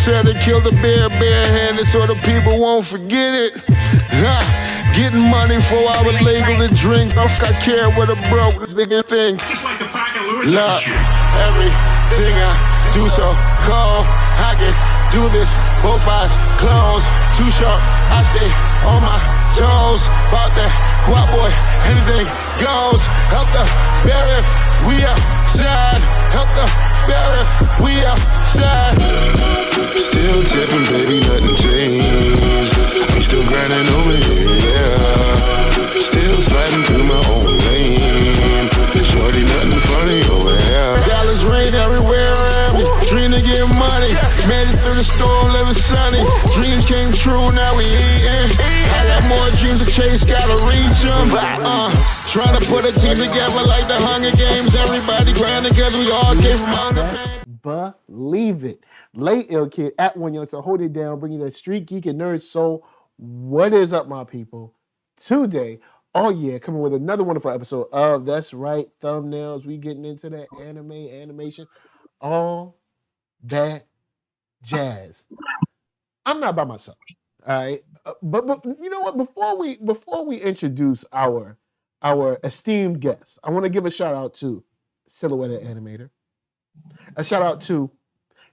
Said to kill the bare-handed so the people won't forget it. Getting money for I was legal to drink. I care what a broke nigga think. Just like the pack of Lewiz. Look, everything I do so cold. I can do this, both eyes closed. Too sharp, I stay on my toes. About that guap boy, anything goes. Help the bear if we outside. Help the bear if we outside. Still tipping, baby, nothing changed. I'm still grinding over here, yeah. Still sliding through my own lane. Shorty, nothing funny over here. Dallas rain everywhere around me. Dream to get money. Made it through the storm, living sunny. Dreams came true, now we eating. I got more dreams to chase, gotta reach them. Trying to put a team together like the Hunger Games. Everybody grinding because we all came from underpaid. Believe it. Late Ill Kid at OneYoungsta, hold it down, bringing that Street Geek and Nerd Soul. What is up, my people? Today, coming with another wonderful episode of That's Right, Thumbnails. We getting into that animation, all that jazz. I'm not by myself, all right? But you know what? Before we introduce our esteemed guest, I want to give a shout out to Silhouette Animator. A shout out to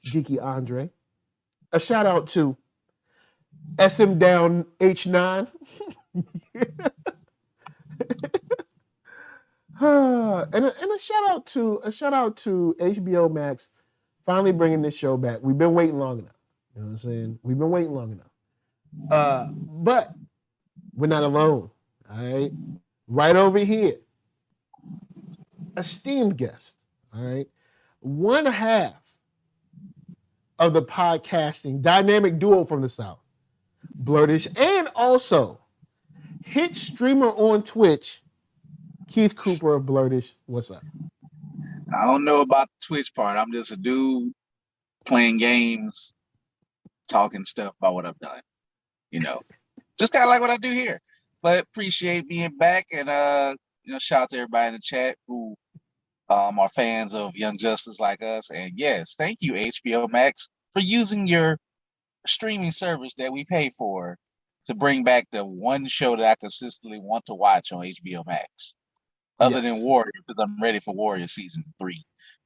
Geeky Andre. A shout out to SM Down H9. and a shout out to HBO Max finally bringing this show back. We've been waiting long enough. You know what I'm saying? We've been waiting long enough. But we're not alone. All right. Right over here. Esteemed guest. All right. One half of the podcasting dynamic duo from the South, Blerdish, and also hit streamer on Twitch, Keith Cooper of Blerdish. What's up? I don't know about the Twitch part. I'm just a dude playing games, talking stuff about what I've done. You know, just kind of like what I do here. But appreciate being back, and shout out to everybody in the chat who are fans of Young Justice like us. And yes, thank you, HBO Max, for using your streaming service that we pay for to bring back the one show that I consistently want to watch on HBO Max. Other than Warrior, because I'm ready for Warrior season 3.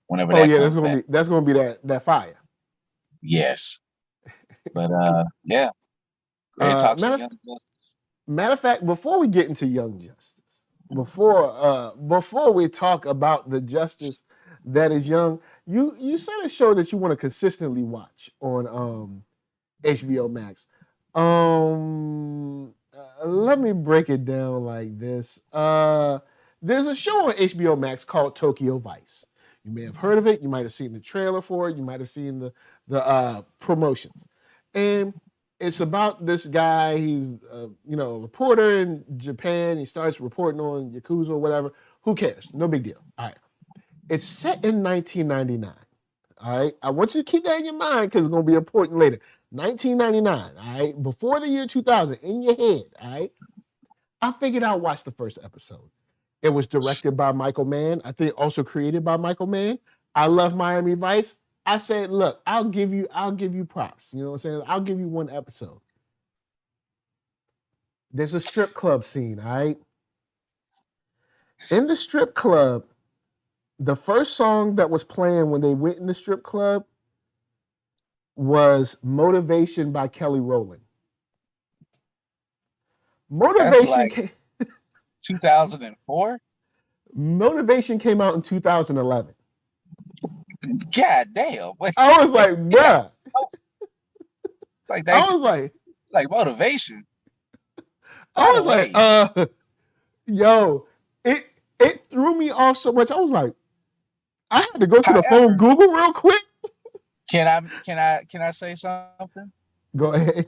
Whenever that comes back. That's gonna be that fire. Yes. But yeah. Ready to talk some Young Justice. Matter of fact, before we get into Young Justice, before we talk about the justice that is young, you said a show that you want to consistently watch on HBO Max. Let me break it down like this. There's a show on HBO Max called Tokyo Vice. You may have heard of it. You might have seen the trailer for it. You might have seen the promotions. And it's about this guy. He's a reporter in Japan. He starts reporting on Yakuza or whatever. Who cares? No big deal. All right. It's set in 1999. All right. I want you to keep that in your mind because it's going to be important later. 1999. All right. Before the year 2000, in your head. All right. I figured I'd watch the first episode. It was directed by Michael Mann. I think also created by Michael Mann. I love Miami Vice. I said, look, I'll give you props. You know what I'm saying? I'll give you one episode. There's a strip club scene, all right? In the strip club, the first song that was playing when they went in the strip club was Motivation by Kelly Rowland. Motivation That's like 2004? Motivation came out in 2011. God damn. I was like, bruh. Like I was like Motivation. I was like, yo, it threw me off so much. I was like, I had to go to the phone Google real quick. Can I say something? Go ahead.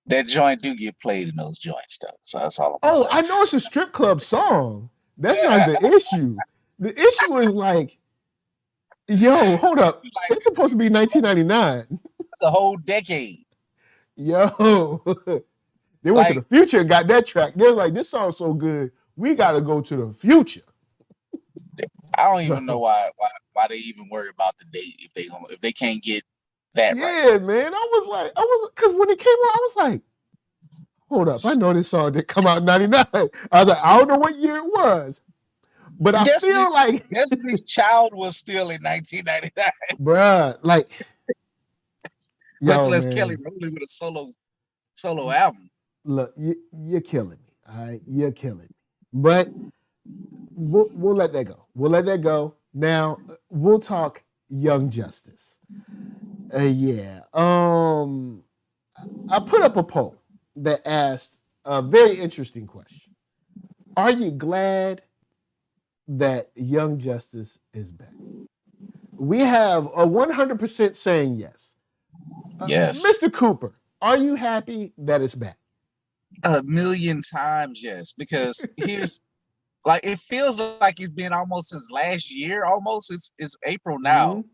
That joint do get played in those joints though. So that's all I'm saying. I know it's a strip club song. That's not the issue. The issue is like, yo, hold up. Like, it's supposed to be 1999. It's a whole decade. Yo. They went to the future and got that track. They're like, this song's so good, we gotta go to the future. I don't even know why they even worry about the date if they can't get that right. Yeah, man. Because when it came out, I was like, hold up, I know this song did come out in 99. I was like, I don't know what year it was. But I feel like Destiny's Child was still in 1999. Bruh, like much less Kelly Rowland with a solo album. Look, you're killing me. All right, you're killing me. But we'll let that go. We'll let that go. Now we'll talk Young Justice. Yeah. I put up a poll that asked a very interesting question. Are you glad that Young Justice is back? We have a 100% saying yes. Yes. Mr. Cooper, are you happy that it's back? 1,000,000 times yes, because here's like it feels like it's been almost since last year. Almost it's April now. Mm-hmm.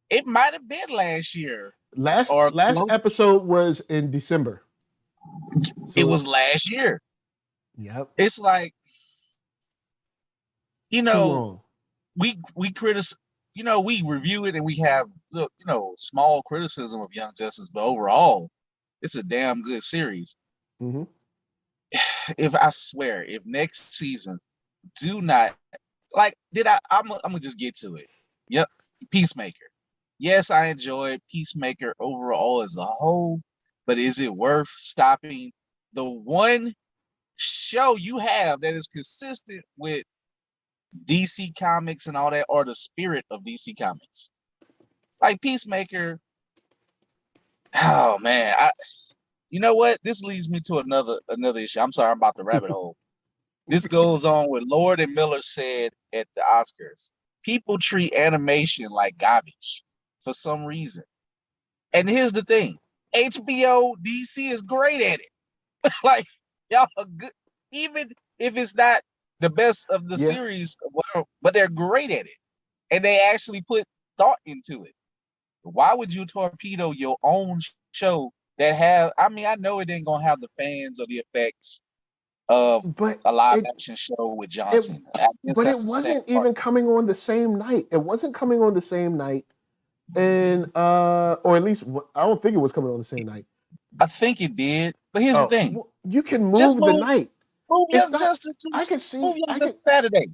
It might have been last year. Last episode was in December. So it was last year. Yep. It's like, we criticize, we review it and we have small criticism of Young Justice, but overall, it's a damn good series. Mm-hmm. If next season do not I'm gonna just get to it. Yep. Peacemaker. Yes, I enjoyed Peacemaker overall as a whole, but is it worth stopping the one show you have that is consistent with DC Comics and all that, or the spirit of DC Comics? Like Peacemaker. Oh man, you know what? This leads me to another issue. I'm sorry, I'm about to rabbit hole. This goes on with Lord and Miller said at the Oscars. People treat animation like garbage for some reason. And here's the thing. HBO, DC is great at it. Like, y'all are good. Even if it's not the best of the series, but they're great at it. And they actually put thought into it. Why would you torpedo your own show that I know it ain't gonna have the fans or the effects of a live action show with Johnson. But it wasn't even coming on the same night. It wasn't coming on the same night. And or at least I don't think it was coming on the same night. I think it did. But here's the thing. You can move the night. Move Young Justice to Saturday.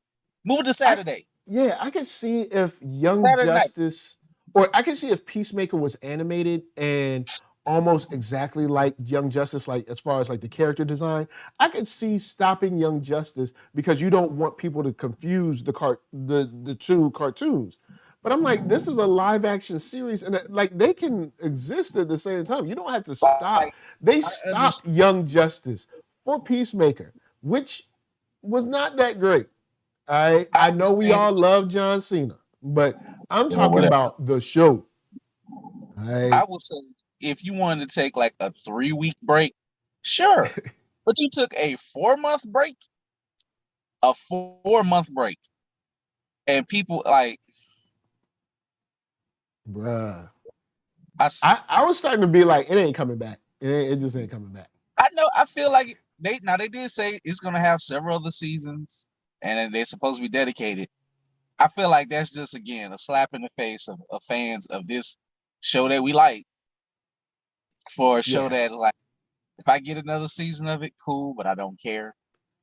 Move it to Saturday. I can see if Young Justice or I can see if Peacemaker was animated and almost exactly like Young Justice, like as far as like the character design. I could see stopping Young Justice because you don't want people to confuse the two cartoons. But I'm like, this is a live action series, and like they can exist at the same time. You don't have to stop. They stopped Young Justice for Peacemaker, which was not that great. I know we all love John Cena, but I'm talking about the show. I will say, if you wanted to take like a 3-week break, sure. But you took a 4-month break? A 4-month break. And people like, bruh. I was starting to be like, it ain't coming back. It just ain't coming back. I know. I feel like they did say it's gonna have several other seasons and they're supposed to be dedicated. I feel like that's just again a slap in the face of fans of this show that we like for a show that's like If I get another season of it, cool, but I don't care.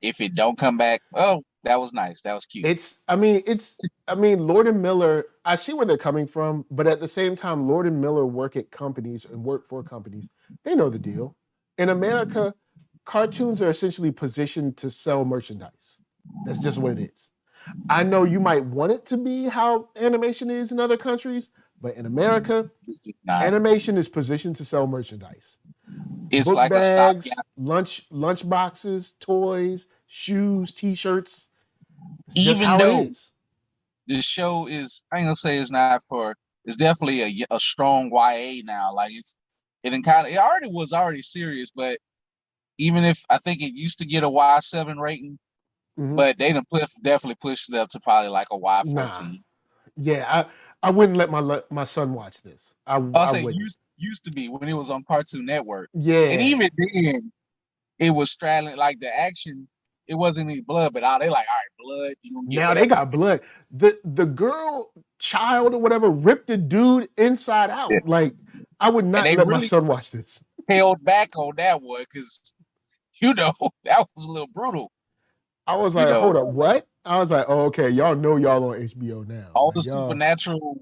If it don't come back, oh, that was nice. That was cute. I mean, Lord and Miller, I see where they're coming from, but at the same time, Lord and Miller work at companies and work for companies. They know the deal. In America, cartoons are essentially positioned to sell merchandise. That's just what it is. I know you might want it to be how animation is in other countries, but in America, animation is positioned to sell merchandise. It's Book like bags, a lunch boxes, toys, shoes, t-shirts. It's just even how though it is. the show is, I ain't gonna say it's not for. It's definitely a strong YA now. Like it already serious, but even if I think it used to get a Y7 rating, but they definitely pushed it up to probably like a Y14. Nah. Yeah, I wouldn't let my son watch this. I'll say used to be when it was on Cartoon Network. Yeah. And even then, it was straddling like the action. It wasn't any blood, but they like, all right, blood. You gonna get now whatever. they got blood. The girl, child, or whatever, ripped the dude inside out. Yeah. Like, I would not let my son watch this. Held back on that one because, that was a little brutal. I was like, hold up, what? I was like, oh, okay, y'all know y'all on HBO now. All like, the supernatural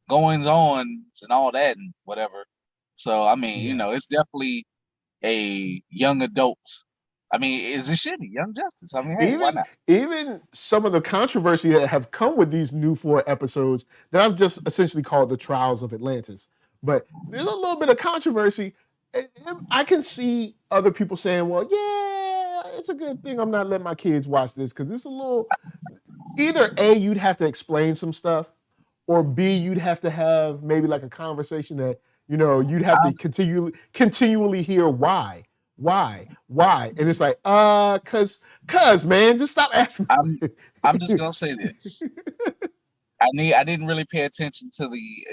goings on and all that and whatever. So, I mean, it's definitely a young adult. I mean, it should be Young Justice. I mean, hey, why not? Even some of the controversy that have come with these new 4 episodes that I've just essentially called the Trials of Atlantis. But there's a little bit of controversy. I can see other people saying, well, yeah, it's a good thing I'm not letting my kids watch this because it's a little, either A, you'd have to explain some stuff, or B, you'd have to have maybe like a conversation that, you'd have to continually hear why. And it's like, cause man, just stop asking. I'm just gonna say this. I didn't really pay attention to the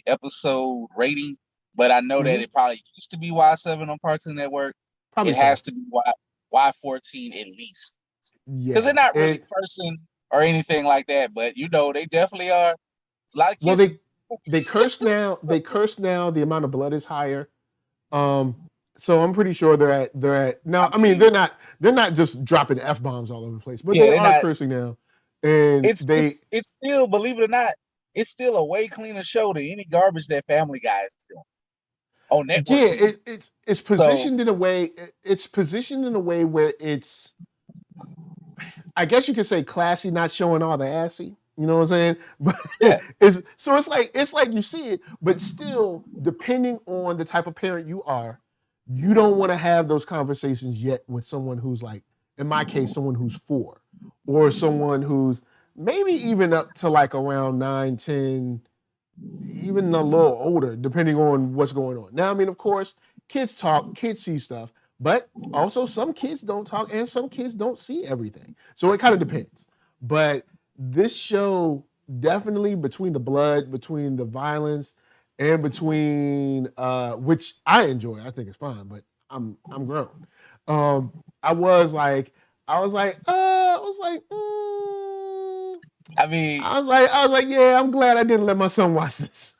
episode rating, but I know that it probably used to be Y7 on Cartoon Network. Probably it has to be Y14 at least. Because they're not really cursing or anything like that, but they definitely are. It's a lot of kids. Well, they curse now. The amount of blood is higher. So I'm pretty sure they're at now. I mean, they're not just dropping F-bombs all over the place, but they are cursing now. And it's still, believe it or not, it's still a way cleaner show than any garbage that Family Guy is doing on network. Yeah, it's positioned in a way. It's positioned in a way where it's, I guess you could say, classy, not showing all the assy. You know what I'm saying? But it's like you see it, but still, depending on the type of parent you are, you don't want to have those conversations yet with someone who's like, in my case, someone who's 4, or someone who's maybe even up to like around 9, 10, even a little older, depending on what's going on. Now, I mean, of course, kids talk, kids see stuff, but also some kids don't talk and some kids don't see everything. So it kind of depends. But this show, definitely, between the blood, between the violence, and between which I enjoy, I think it's fine, but I'm grown. I was like, yeah, I'm glad I didn't let my son watch this.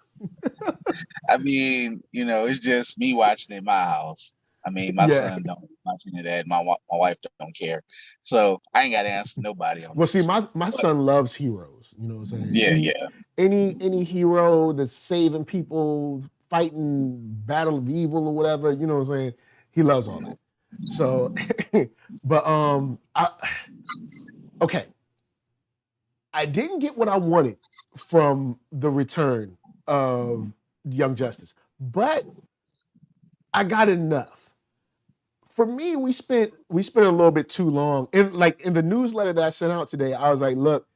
I mean, it's just me watching it in my house. I mean, my son don't watch any of that. My wife don't care. So I ain't got to answer nobody on this. See, my son loves heroes. You know what I'm saying? Yeah. Any hero that's saving people, fighting battle of evil or whatever, you know what I'm saying? He loves all that. So, but okay. I didn't get what I wanted from the return of Young Justice, but I got enough. For me, we spent a little bit too long. In the newsletter that I sent out today, I was like, look,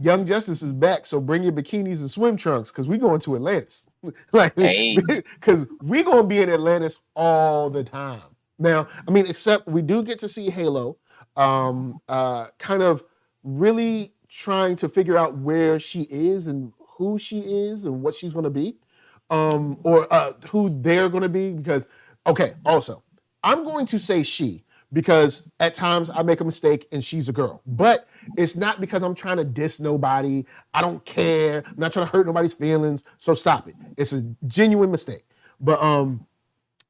Young Justice is back, so bring your bikinis and swim trunks because we're going to Atlantis. Because we're going to be in Atlantis all the time. Now, I mean, except we do get to see Halo kind of really trying to figure out where she is and who she is and what she's going to be, or who they're going to be. Because, okay, also, I'm going to say she, because at times I make a mistake and she's a girl. But it's not because I'm trying to diss nobody. I don't care. I'm not trying to hurt nobody's feelings. So stop it. It's a genuine mistake. But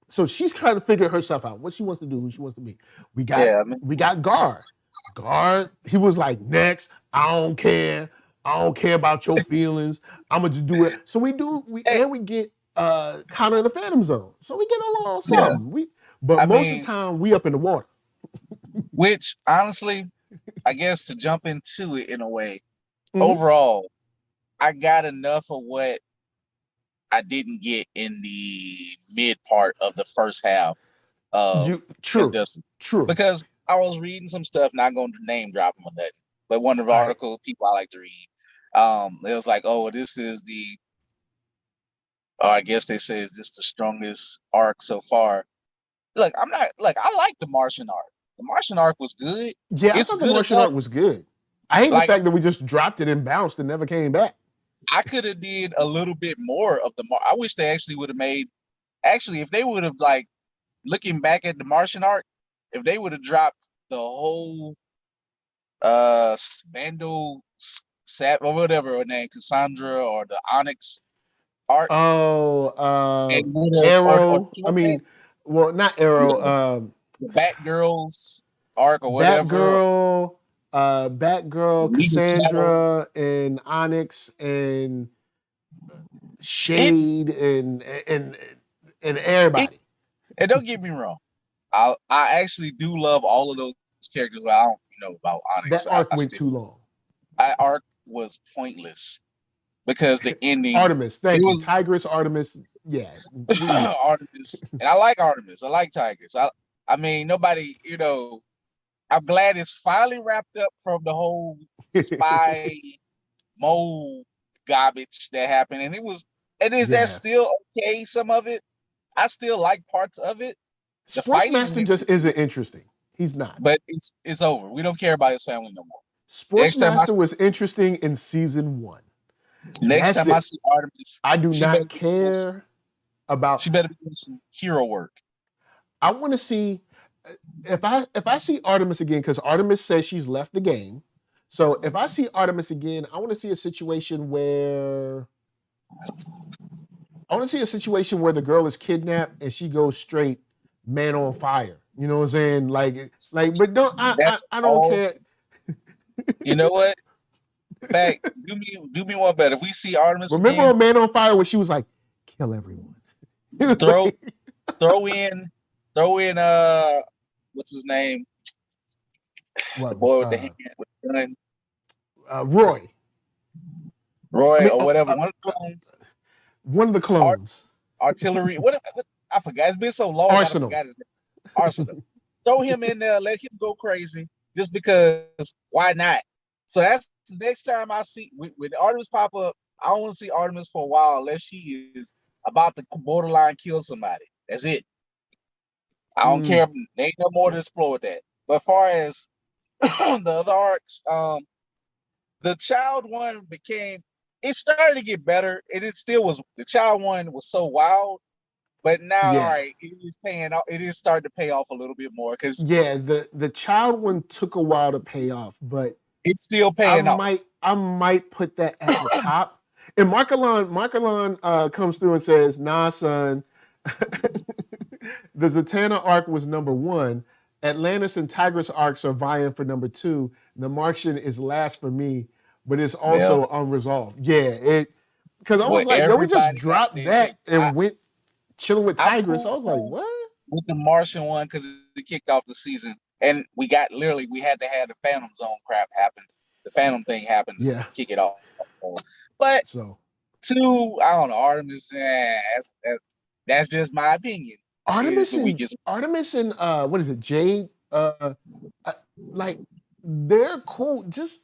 So she's trying to figure herself out, what she wants to do, who she wants to be. We Yeah, got Gar. Gar, he was like, next, I don't care. I don't care about your feelings. I'm gonna just do it. So we get Connor in the Phantom Zone. So we get a little something. But most of the time we up in the water. Which honestly, I guess to jump into it in a way, Mhm. overall, I got enough of what I didn't get in the mid part of the first half of True. Because I was reading some stuff, not going to name drop them or nothing, but one of the article people I like to read, it was like, oh, this is I guess they say is this the strongest arc so far. Look, I'm not I like the Martian arc. The Martian arc was good. Yeah, I thought the Martian arc was good. I hate the fact that we just dropped it and bounced and never came back. I could have did a little bit more of I wish they actually would have made. Actually, if they would have looking back at the Martian arc, if they would have dropped the whole Vandal Sat or whatever her name, Cassandra or the Onyx arc. Oh, Arrow. Not Arrow. The Batgirl's arc or whatever. Batgirl, Cassandra, and Onyx, and Shade, and everybody. And don't get me wrong, I actually do love all of those characters. I don't know about Onyx. That arc went too long. That arc was pointless because the ending. Artemis, thank you. Tigress, Artemis, yeah. Artemis, and I like Artemis. I like Tigress. I mean, nobody, I'm glad it's finally wrapped up from the whole spy mole garbage that happened, and that's still okay. Some of it, I still like parts of it. Sportsmaster just isn't interesting. He's not. But it's over. We don't care about his family no more. Sportsmaster was interesting in season 1. Next time I see Artemis, I do not care about. She better be doing some hero work. I want to see if I see Artemis again, because Artemis says she's left the game. So if I see Artemis again, I want to see a situation where the girl is kidnapped and she goes straight man on fire. You know what I'm saying? But don't I don't care. You know what? In fact, do me one better. If we see Artemis, remember on Man on Fire when she was like, kill everyone. throw in what's his name? What, the boy with the hand with the gun. Roy or whatever. One of the clones. Artillery. What I forgot. It's been so long. Arsenal. I forgot his name. Arsenal. Throw him in there. Let him go crazy. Just because. Why not? So that's the next time I see when Artemis pop up. I don't want to see Artemis for a while unless she is about to borderline kill somebody. That's it. I don't care. There ain't no more to explore with that. But as far as the other arcs, the child one it started to get better, and it still was. The child one was so wild, but now, all right, it is paying off. It is starting to pay off a little bit more because the child one took a while to pay off, but it's still paying off. I might put that at the top. And Markalon comes through and says, "Nah, son, the Zatanna arc was number 1. Atlantis and Tigress arcs are vying for number 2. The Martian is last for me, but it's also unresolved." Yeah, because I was like, we just dropped that and went chilling with Tigress. I was like, what? With the Martian one, because it kicked off the season, and we had to have the Phantom Zone crap happen. The Phantom thing happened to kick it off. So 2, I don't know, Artemis. That's just my opinion. Artemis and what is it, Jade? They're cool. Just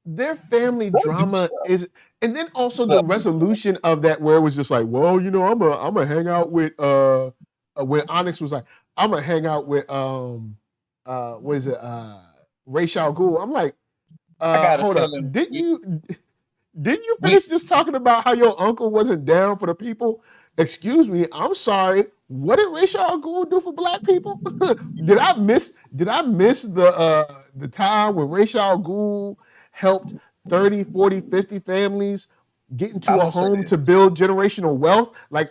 their family drama is, and then also the resolution of that, where it was just like, well, I'm gonna hang out with when Onyx was like, I'm gonna hang out with what is it, Ra's al Ghul. I'm like, hold up, didn't you finish just talking about how your uncle wasn't down for the people? Excuse me, I'm sorry. What did Ra's al Ghul do for black people? Did I miss the time when Ra's al Ghul helped 30, 40, 50 families get into a home to build generational wealth? I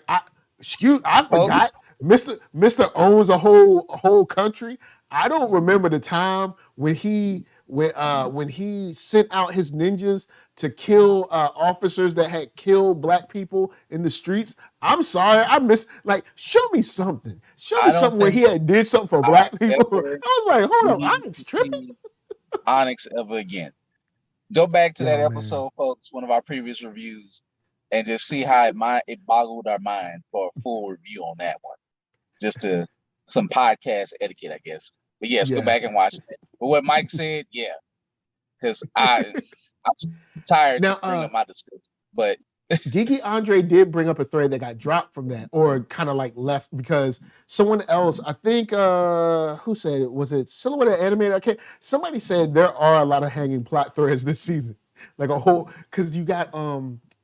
forgot Mr. owns a whole country. I don't remember the time when he sent out his ninjas to kill officers that had killed black people in the streets. I'm sorry, I missed. Like, show me something. Show me I don't something where think he had did something for I'll black people. ever I was like, hold see up, Onyx tripping. Onyx ever again. Go back to that Yo, episode, man. folks, one of our previous reviews, and just see how it boggled our mind for a full review on that one. Just to some podcast etiquette, I guess. But yes, go Yeah. back and watch that. But what Mike said, yeah, because I'm tired Now, to bring up my discussion. But Geeky Andre did bring up a thread that got dropped from that, or kind of like left because someone else, I think, who said it? Was it Silhouette Animated? Okay, somebody said there are a lot of hanging plot threads this season, like a whole, because you got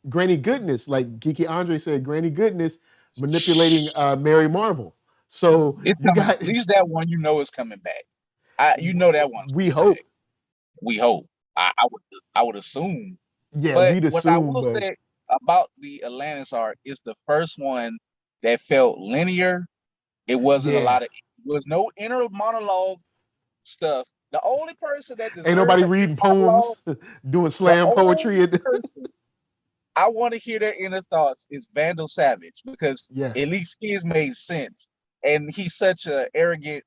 Granny Goodness, like Geeky Andre said, Granny Goodness manipulating Mary Marvel. So it's you got at least that one is coming back. You know that one's we hope. back. We hope. I would assume. Yeah, but we'd assume. What I will say about the Atlantis arc is the first one that felt linear. It wasn't a lot of. There was no inner monologue stuff. The only person that ain't nobody reading poems, doing slam poetry. I want to hear their inner thoughts is Vandal Savage, because at least his made sense, and he's such an arrogant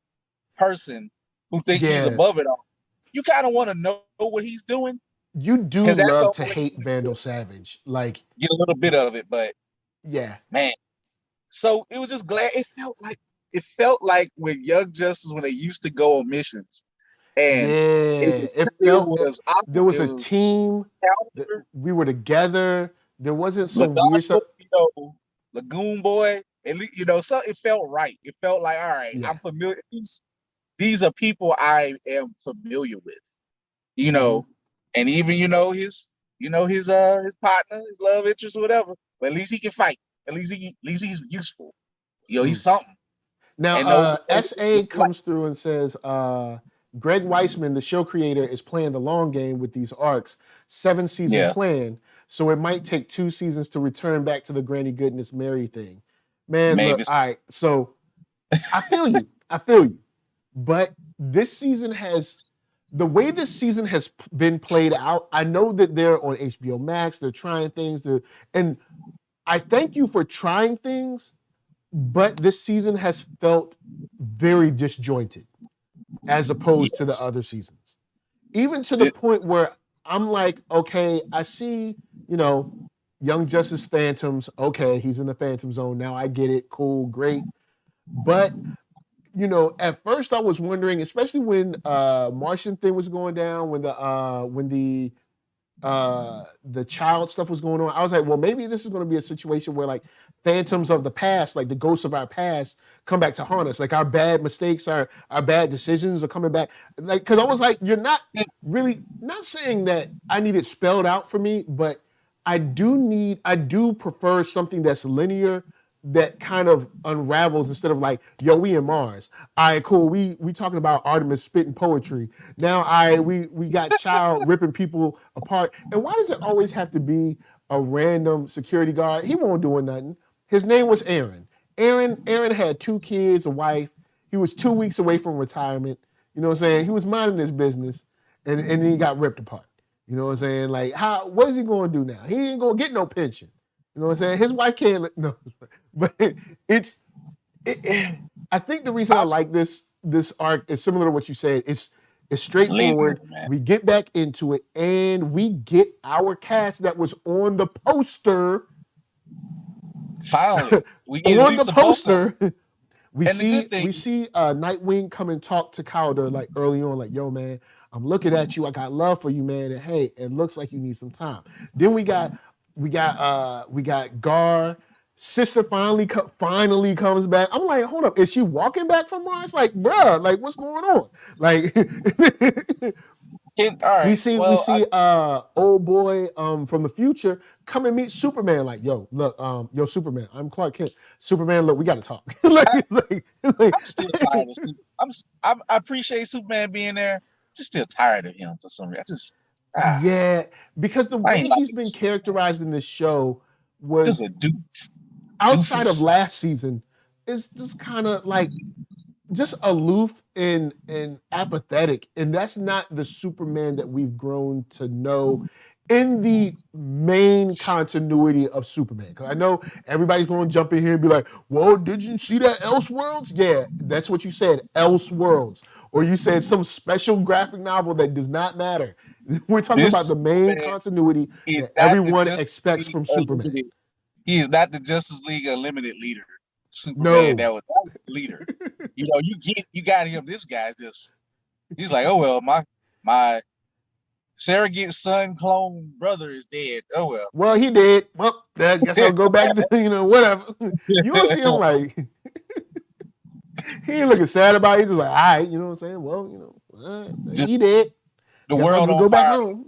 person who thinks he's above it all. You kind of want to know what he's doing. You do love to hate Vandal Savage, like get a little bit of it, but yeah, man. So it was just glad it felt like when Young Justice, when they used to go on missions, and there was a team. We were together. There wasn't some weird stuff. Lagoon Boy, at least so it felt right. It felt like, all right, I'm familiar. These are people I am familiar with, and even his partner, his love interest, or whatever. But at least he can fight. At least he's useful. He's something. Now, SA comes through and says, Greg Weisman, the show creator, is playing the long game with these arcs. 7-season plan. So it might take 2 seasons to return back to the Granny Goodness Mary thing. Man, look, all right. So I feel you. But this season the way this season has been played out, I know that they're on HBO Max, they're trying things, and I thank you for trying things, but this season has felt very disjointed as opposed to the other seasons. Even to the point where I'm like, okay, I see, Young Justice Phantoms. Okay, he's in the Phantom Zone. Now I get it. Cool, great. But, at first I was wondering, especially when Martian thing was going down, when the child stuff was going on, I was like, well, maybe this is going to be a situation where like phantoms of the past, like the ghosts of our past, come back to haunt us. Like our bad mistakes, our bad decisions are coming back. Like, because I was like, you're not really not saying that I need it spelled out for me, but I do prefer something that's linear, that kind of unravels instead of like, yo, we in Mars. All right, cool. We talking about Artemis spitting poetry. Now we got Child ripping people apart. And why does it always have to be a random security guard? He won't do nothing. His name was Aaron. Aaron had 2 kids, a wife. He was 2 weeks away from retirement. You know what I'm saying? He was minding his business, and then he got ripped apart. You know what I'm saying? Like, what is he going to do now? He ain't going to get no pension. You know what I'm saying? His wife can't, no. But I think the reason I like this arc is similar to what you said. It's straightforward. We get back into it, and we get our cast that was on the poster. Finally, we get on the poster. We see Nightwing come and talk to Calder like early on, like, yo, man, I'm looking at you. I got love for you, man. And hey, it looks like you need some time. Then we got Gar. Sister finally comes back. I'm like, hold up, is she walking back from Mars? Like, bruh, like what's going on? Like, we see old boy from the future come and meet Superman. Like, yo, look, yo, Superman, I'm Clark Kent. Superman, look, we got to talk. I'm still tired of Superman. I appreciate Superman being there. Just still tired of him for some reason. Yeah, because the way he's been characterized in this show was just a doof. Outside of last season, is just kind of like just aloof and apathetic, and that's not the Superman that we've grown to know in the main continuity of Superman. Because I know everybody's going to jump in here and be like, well, did you see that Elseworlds? Yeah, that's what you said, Elseworlds. Or you said some special graphic novel that does not matter. We're talking about the main continuity that everyone expects from Superman. He is not the Justice League Unlimited leader. Superman that was the leader. You know, you got him. This guy's just, he's like, oh well, my surrogate son clone brother is dead. Oh well. Well, he did. Well, I guess I'll go back to whatever. You don't see him like he ain't looking sad about it. He's just like, all right, you know what I'm saying? Well, he did. The world on go back home.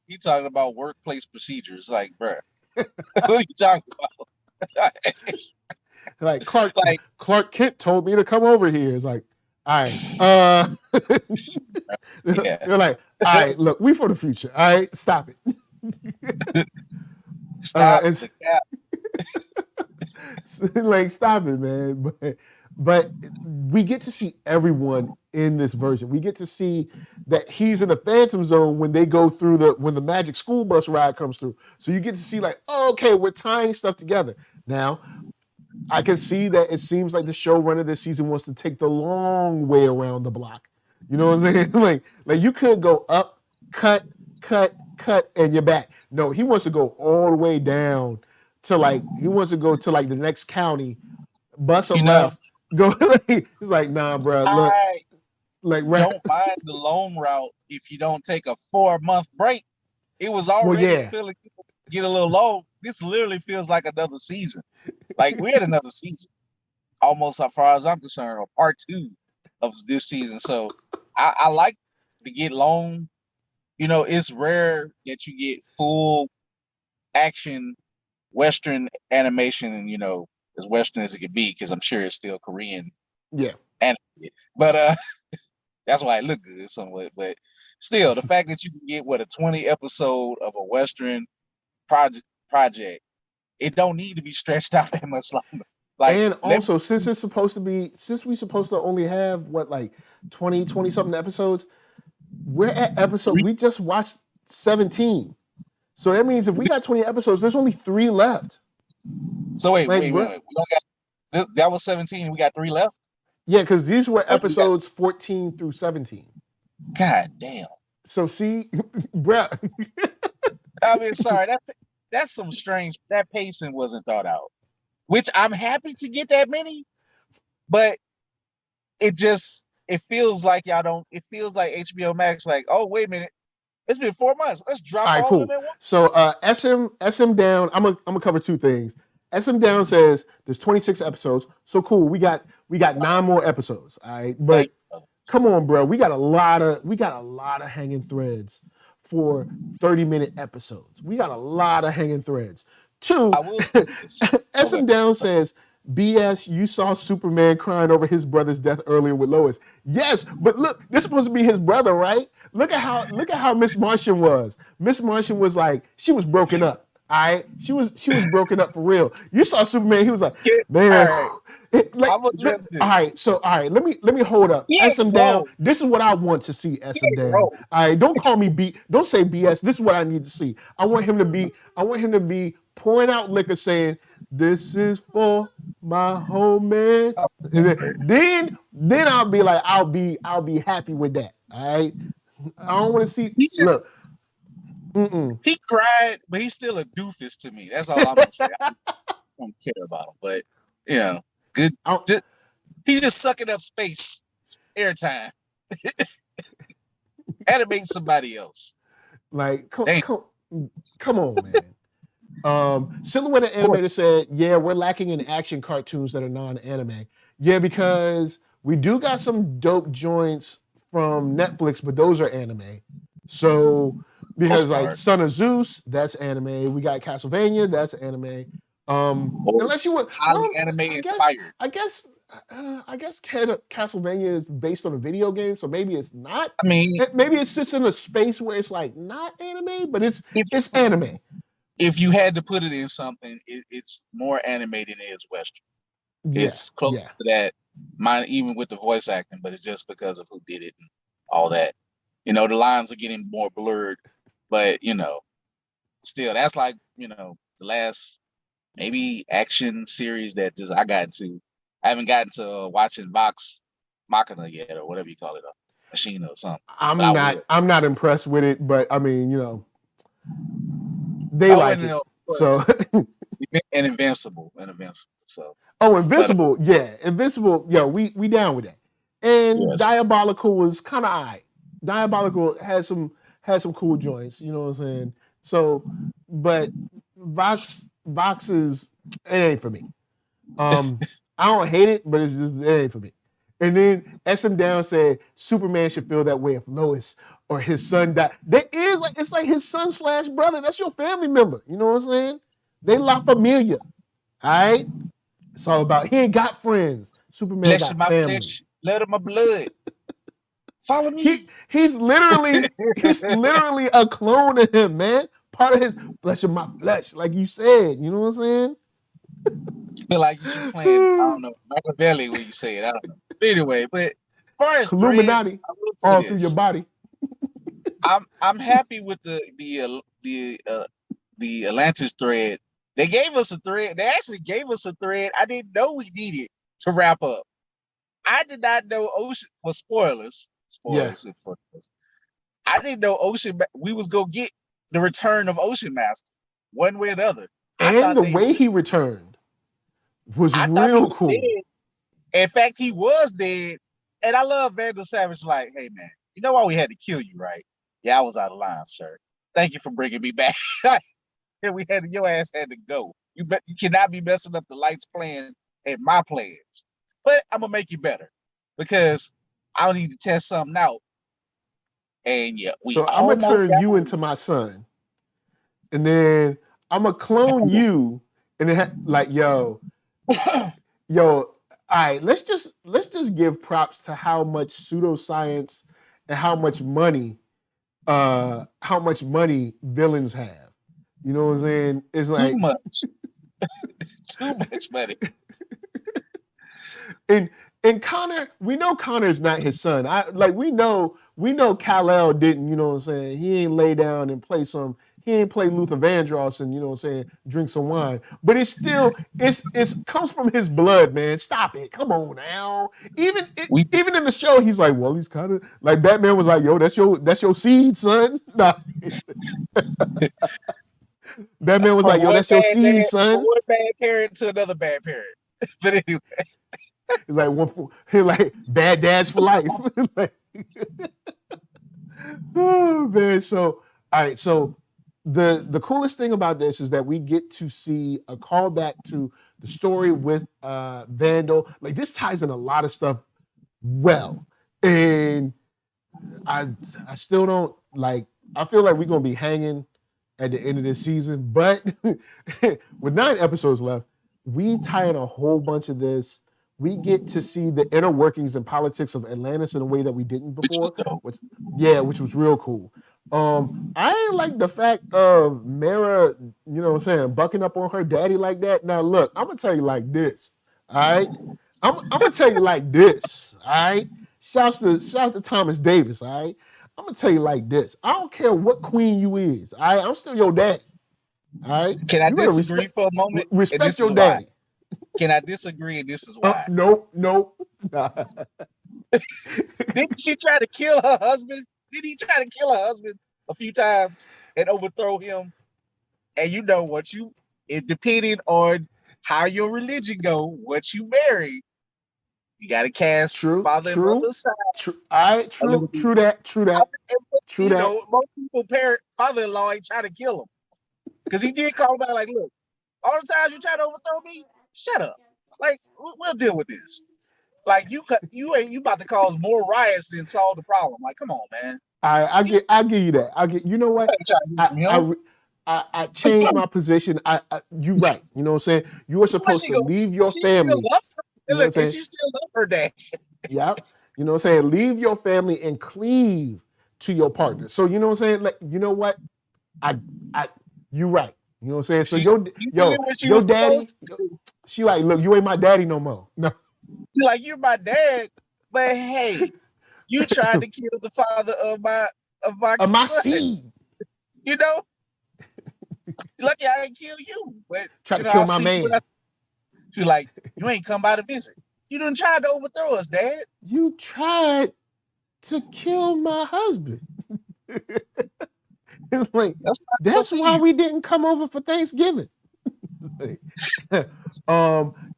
He's talking about workplace procedures. Like, bruh, what are you talking about? Like Clark Kent told me to come over here. It's like, all right. They're like, all right, look, we for the future. All right, stop it. Stop the cap. Like, stop it, man. But we get to see everyone in this version. We get to see that he's in the Phantom Zone when they go through when the Magic School Bus ride comes through. So you get to see like, oh, okay, we're tying stuff together. Now, I can see that it seems like the showrunner this season wants to take the long way around the block. You know what I'm saying? Like you could go up, cut, and you're back. No, he wants to go all the way down to the next county, bus a left, go. He's like, nah, bro. Look, don't mind the long route if you don't take a 4-month break. It was already feeling get a little low. This literally feels like another season. Like we're at another season, almost as far as I'm concerned, or part 2 of this season. So I like to get long. You know, it's rare that you get full action Western animation, and as Western as it could be, because I'm sure it's still Korean. Yeah. Animated. But that's why it looked good somewhat. But still, the fact that you can get a 20 episode of a Western project, it don't need to be stretched out that much longer. Like, and also, since we're supposed to only have 20 something episodes, we're at episode. We just watched 17, so that means if we got 20 episodes, there's only 3 left. So wait. We don't got that was 17. We got 3 left. Yeah, because these were episodes 14 through 17. God damn. So see, bruh. I mean, sorry, that's some strange. That pacing wasn't thought out. Which I'm happy to get that many, but it feels like y'all don't. It feels like HBO Max, like, oh wait a minute, it's been 4 months. Let's drop all cool. of them at once. So SM down. I'm gonna cover 2 things. SM down says there's 26 episodes. So cool. We got 9 more episodes. All right, but come on, bro. We got a lot of hanging threads for 30-minute episodes. We got a lot of hanging threads. 2, SM Down says, BS, you saw Superman crying over his brother's death earlier with Lois. Yes, but look, this is supposed to be his brother, right? Look at how Miss Martian was. Miss Martian was like, she was broken up. All right, she was broken up for real. You saw Superman, he was like, man. All right, let me hold up. SM Down. This is what I want to see. SM Down. All right, don't call me don't say BS. This is what I need to see. I want him to be pouring out liquor, saying, "This is for my homie." Then I'll be like, I'll be happy with that. All right, I don't want to see. Look. He cried, but he's still a doofus to me. That's all I'm gonna say. I don't care about him, but good. He's just sucking up space, airtime. Animate somebody else. Like, come on, man. Silhouette Animator said, "Yeah, we're lacking in action cartoons that are non-anime. Yeah, because we do got some dope joints from Netflix, but those are anime. So." Because like Son of Zeus, that's anime. We got Castlevania, that's anime. Unless you want anime I guess Castlevania is based on a video game, so maybe it's not. I mean, maybe it sits in a space where it's like not anime, but it's anime. If you had to put it in something, it's more anime than it is Western. It's close to that. Mine, even with the voice acting, but it's just because of who did it and all that. The lines are getting more blurred, but still, that's like the last maybe action series that just I got into. I haven't gotten to watching Vox Machina yet, or whatever you call it, a machine or something. I'm not impressed with it, but I mean, they like it. So and Invincible. So Invincible, Invincible, we down with that. And Diabolical was kind of alright. Diabolical had some cool joints, you know what I'm saying? So, but Vox is, it ain't for me. I don't hate it, but it ain't for me. And then SM Down said Superman should feel that way if Lois or his son died. It's like his son / brother. That's your family member. You know what I'm saying? They La Familia. All right? It's all about, he ain't got friends. Superman got family. Flesh, blood of my blood. Follow me. He's literally a clone of him, man. Part of his flesh of my flesh, like you said. You know what I'm saying? I feel like you should play, I don't know, Machiavelli when you say it. I don't know. But anyway, but as far as Illuminati all through your body. I'm happy with the Atlantis thread. They gave us a thread. They actually gave us a thread I didn't know we needed to wrap up. I did not know Ocean for spoilers. For us. I didn't know we was gonna get the return of Ocean Master one way or the other. And the way he returned was real cool. Dead. In fact, he was dead. And I love Vandal Savage. Like, hey man, you know why we had to kill you, right? Yeah, I was out of line, sir. Thank you for bringing me back. And your ass had to go. You cannot be messing up the lights playing at my plans. But I'm gonna make you better because I need to test something out. And so I'm gonna turn you into my son, and then I'm gonna clone you, and then yo. All right, let's just give props to how much pseudoscience and how much money villains have. You know what I'm saying? It's like too much money. And Connor, we know Connor's not his son. We know Kal-El didn't, you know what I'm saying? He ain't lay down and he ain't play Luther Vandross and, you know what I'm saying, drink some wine. But it's still, it comes from his blood, man. Stop it. Come on now. Even in the show, he's like, well, he's kind of like Batman was like, yo, that's your seed, son. Nah. Batman was like, yo, that's your seed, son. From one bad parent to another bad parent. But anyway. It's like bad dads for life. Oh man. So all right. So the coolest thing about this is that we get to see a callback to the story with Vandal. Like this ties in a lot of stuff well. And I still don't like, I feel like we're gonna be hanging at the end of this season, but with 9 episodes left, we tie in a whole bunch of this. We get to see the inner workings and politics of Atlantis in a way that we didn't before. Which was real cool. I ain't like the fact of Mara, you know what I'm saying, bucking up on her daddy like that. Now look, I'm gonna tell you like this, all right? I'm gonna tell you like this, all right? Shouts to Thomas Davis, all right? I'm gonna tell you like this. I don't care what queen you is, all right? I'm still your daddy, all right? Can I disagree for a moment? Respect your daddy. Can I disagree? And this is why. Nope. Didn't she try to kill her husband? Did he try to kill her husband a few times and overthrow him? And you know what it depending on how your religion go, what you marry, you got to cast father and mother aside. True that. Most people father-in-law ain't trying to kill him because he did call him out like, look, all the times you try to overthrow me, shut up. Like, we'll deal with this. Like, you about to cause more riots than solve the problem. Like, come on, man. I give you that. You know what? I changed my position. You right. You know what I'm saying? You are supposed to leave your family. Look, she still love her dad. Yeah. You know what I'm saying? Leave your family and cleave to your partner. So you know what I'm saying? Like, you know what? You right. You know what I'm saying? So She did what she your was daddy, supposed to do. she like, look, you ain't my daddy no more. No. She's like, you're my dad, but hey, you tried to kill the father of my Of my son. seed. You know, lucky I didn't kill you, but Try you to know, kill I'll my see man. you. She's like, you ain't come by to visit. You done tried to overthrow us, Dad. You tried to kill my husband. It's like, that's why we didn't come over for Thanksgiving. It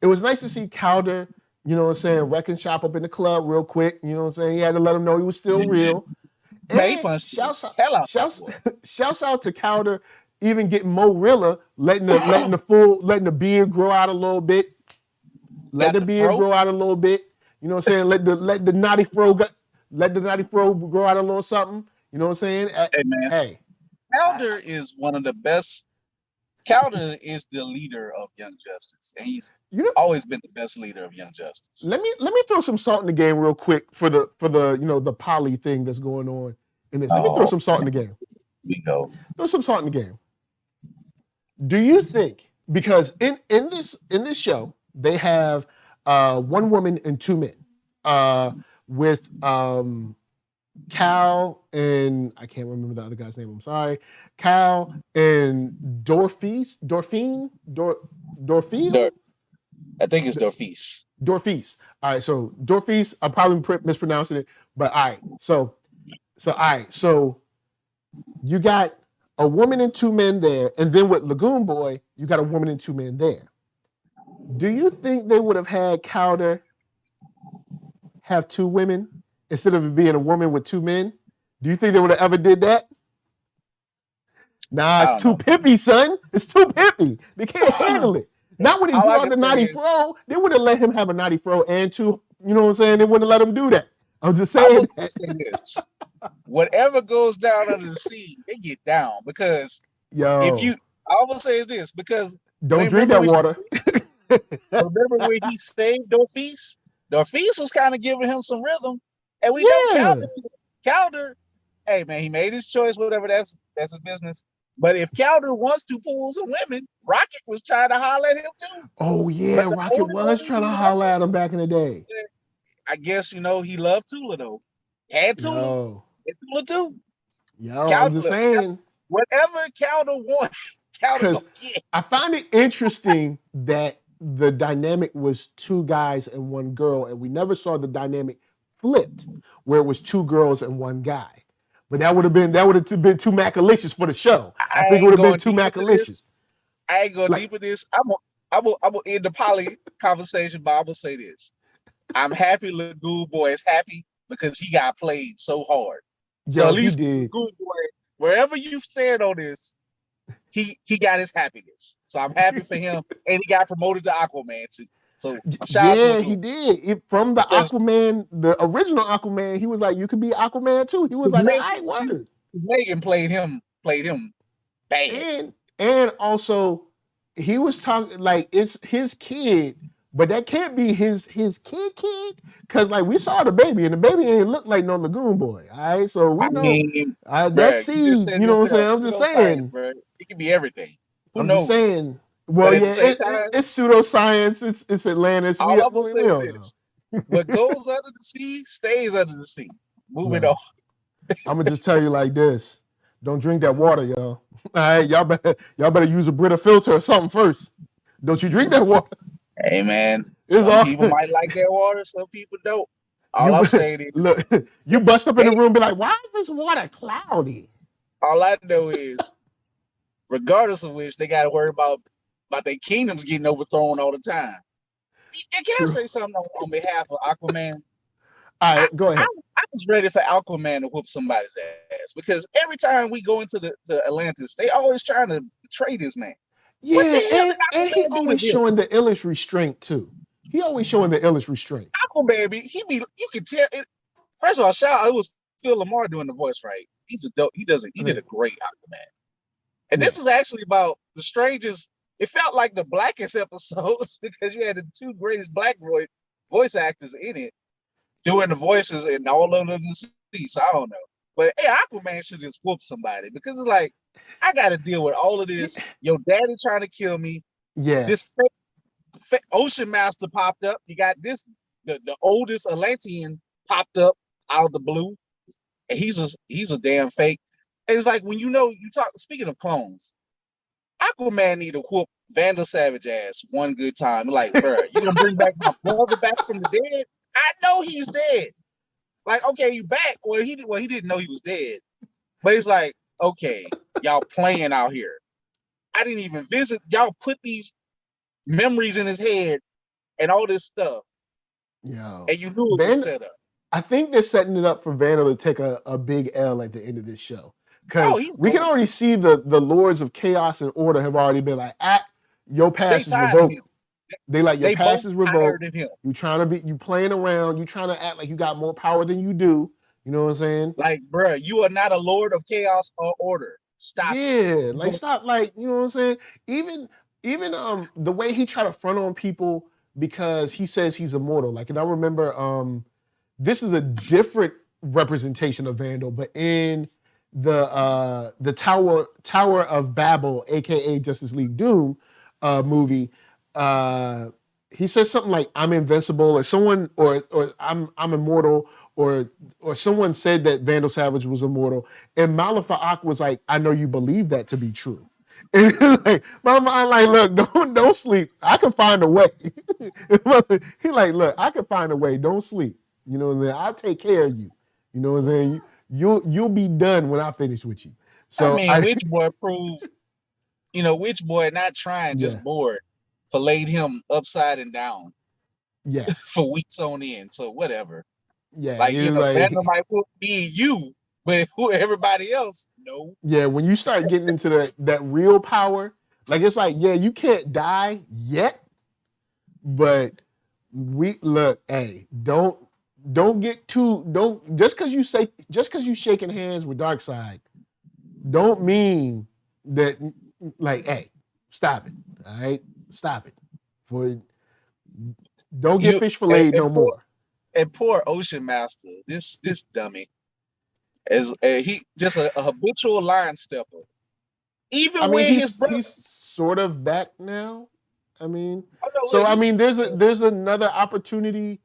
was nice to see Calder, you know what I'm saying, wrecking shop up in the club real quick. You know what I'm saying? He had to let him know he was still real. And shouts out to Calder, even getting Morilla, letting the beard grow out a little bit. Let the beard grow out a little bit. You know what I'm saying? Let the naughty fro grow out a little something. You know what I'm saying? Hey man. Hey. Calder is one of the best. Calder is the leader of Young Justice, and he's always been the best leader of Young Justice. Let me throw some salt in the game real quick for the the poly thing that's going on in this. Let me throw some salt in the game. Throw some salt in the game. Do you think, because in this show they have one woman and two men with Cal and I can't remember the other guy's name. I'm sorry. Cal and Dorfeel. I think it's Dorfees. Dorfees. All right, so Dorfees. I'm probably mispronouncing it, but all right. So you got a woman and two men there, and then with Lagoon Boy, you got a woman and two men there. Do you think they would have had Calder have two women instead of it being a woman with two men? Do you think they would have ever did that? Nah, it's too pimpy, son. It's too pimpy. They can't handle it. Not when he brought the naughty fro. They would have let him have a naughty fro and two. You know what I'm saying? They wouldn't let him do that. I'm just saying. This. Whatever goes down under the sea, they get down because if you, all I'm gonna say is this because don't drink that water. Remember when he saved Dorfees? Dorfees was kind of giving him some rhythm, and we know Calder. Hey man, he made his choice. Whatever, that's his business. But if Calder wants to pull some women, Rocket was trying to holler at him too. Oh yeah, Rocket was trying to holler at him back in the day. I guess he loved Tula though. Had Tula. Had Tula too. I'm just saying. Whatever Calder wants, Calder gonna get. I find it interesting that the dynamic was two guys and one girl, and we never saw the dynamic flipped where it was two girls and one guy. But that would have been too macalicious for the show. I think it would have been too macalicious. I ain't going deep in this. I'm gonna end the poly conversation, but I'm gonna say this. I'm happy Lagoon Boy is happy because he got played so hard. So at least Lagoon Boy, wherever you stand on this, he got his happiness. So I'm happy for him, and he got promoted to Aquaman too. So shout out to he did. From the Aquaman, the original Aquaman, he was like, you could be Aquaman too. He was like, I word. Megan played him bad. And also he was talking like it's his kid, but that can't be his kid. Cause like we saw the baby and the baby ain't look like no Lagoon Boy. All right. So we know that seed, you know what I'm saying? I'm just saying. Bro. It can be everything. Who knows? Just saying. Well, yeah, it's pseudoscience. It's Atlantis. All I'm gonna say is this: what goes under the sea stays under the sea. Moving on. I'm gonna just tell you like this: don't drink that water, y'all. All right, y'all better use a Brita filter or something first. Don't you drink that water? Hey man, some people might like that water, some people don't. All I'm saying is, look, you bust up in the room, and be like, "Why is this water cloudy?" All I know is, regardless of which, they got to worry about their kingdoms getting overthrown all the time. And can I say something on behalf of Aquaman? All right, go ahead. I was ready for Aquaman to whoop somebody's ass because every time we go into the Atlantis, they always trying to betray this man. Yeah, and he always showing the illest restraint too. He always showing the illest restraint. Aquaman, you can tell it. First of all, shout out, it was Phil Lamar doing the voice, right? He's a dope. He did a great Aquaman. And this was actually about the strangest. It felt like the blackest episodes because you had the two greatest black voice actors in it doing the voices and all of the sea. So I don't know. But hey, Aquaman should just whoop somebody because it's like I got to deal with all of this. Your daddy trying to kill me. Yeah. This fake Ocean Master popped up. You got this, the oldest Atlantean popped up out of the blue. And he's a damn fake. And it's like when you talk, speaking of clones, Aquaman need to whoop Vandal Savage ass one good time. Like, bro, you gonna bring back my brother back from the dead? I know he's dead. Like, okay, you back. Well, he didn't know he was dead. But it's like, okay, y'all playing out here. I didn't even visit. Y'all put these memories in his head and all this stuff. Yo. And you knew it was a setup. I think they're setting it up for Vandal to take a big L at the end of this show. Because we can already see the Lords of Chaos and Order have already been like, your pass is revoked. They like, your pass is revoked. You trying to you playing around. You trying to act like you got more power than you do. You know what I'm saying? Like, bro, you are not a Lord of Chaos or Order. Stop. Yeah, like stop. Like, you know what I'm saying? Even the way he tried to front on people because he says he's immortal. Like, and I remember this is a different representation of Vandal, but in the Tower of Babel, aka Justice League Doom movie, he says something like, "I'm invincible," or someone, or I'm immortal, or someone said that Vandal Savage was immortal, and Malifaux was like, "I know you believe that to be true." And like, my mind, like, look, don't sleep. I can find a way. He like, look, I can find a way. Don't sleep. You know what I'm saying? I'll take care of you. You know what I'm saying? You'll be done when I finish with you. So I mean, Witch Boy proved, Witch Boy not trying, just bored, filleted him upside and down. Yeah. For weeks on end. So whatever. Yeah. Like, Vandal might put me and you, but everybody else, no. Yeah, when you start getting into that real power, like, it's like, yeah, you can't die yet, but hey, don't get too, just because you shaking hands with Darkseid, don't mean that, like, hey, stop it. All right, stop it. Don't get fish filleted no more. And poor Ocean Master, this dummy, he just a habitual line stepper. Even when he's sort of back now. I mean, there's another opportunity.